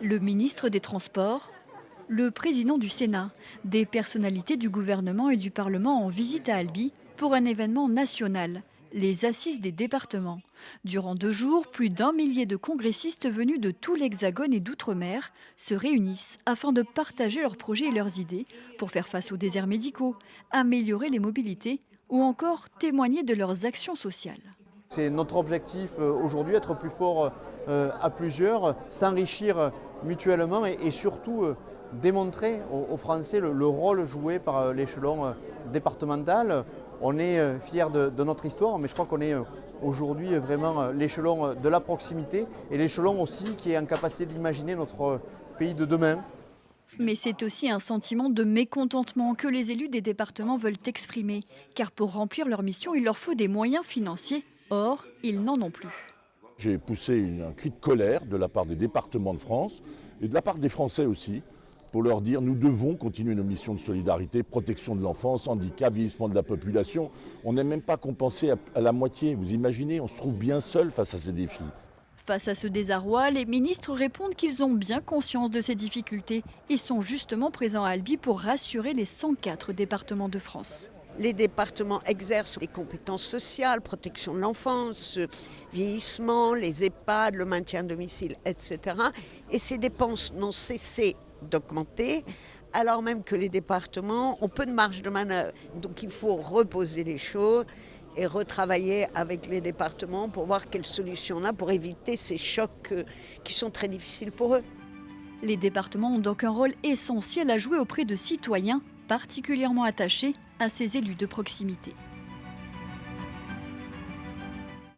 Le ministre des Transports, le président du Sénat, des personnalités du gouvernement et du Parlement en visite à Albi pour un événement national, les Assises des départements. Durant 2 jours, plus d'1 millier de congressistes venus de tout l'Hexagone et d'outre-mer se réunissent afin de partager leurs projets et leurs idées pour faire face aux déserts médicaux, améliorer les mobilités ou encore témoigner de leurs actions sociales. C'est notre objectif aujourd'hui, être plus fort à plusieurs, s'enrichir mutuellement et surtout démontrer aux Français le rôle joué par l'échelon départemental. On est fiers de notre histoire, mais je crois qu'on est aujourd'hui vraiment l'échelon de la proximité et l'échelon aussi qui est en capacité d'imaginer notre pays de demain. Mais c'est aussi un sentiment de mécontentement que les élus des départements veulent exprimer, car pour remplir leur mission, il leur faut des moyens financiers. Or, ils n'en ont plus. J'ai poussé un cri de colère de la part des départements de France et de la part des Français aussi, pour leur dire nous devons continuer nos missions de solidarité, protection de l'enfance, handicap, vieillissement de la population. On n'est même pas compensé à la moitié. Vous imaginez, on se trouve bien seul face à ces défis. Face à ce désarroi, les ministres répondent qu'ils ont bien conscience de ces difficultés et sont justement présents à Albi pour rassurer les 104 départements de France. Les départements exercent les compétences sociales, protection de l'enfance, vieillissement, les EHPAD, le maintien à domicile, etc. Et ces dépenses n'ont cessé d'augmenter, alors même que les départements ont peu de marge de manœuvre. Donc il faut reposer les choses et retravailler avec les départements pour voir quelles solutions on a pour éviter ces chocs qui sont très difficiles pour eux. Les départements ont donc un rôle essentiel à jouer auprès de citoyens particulièrement attachés à ces élus de proximité.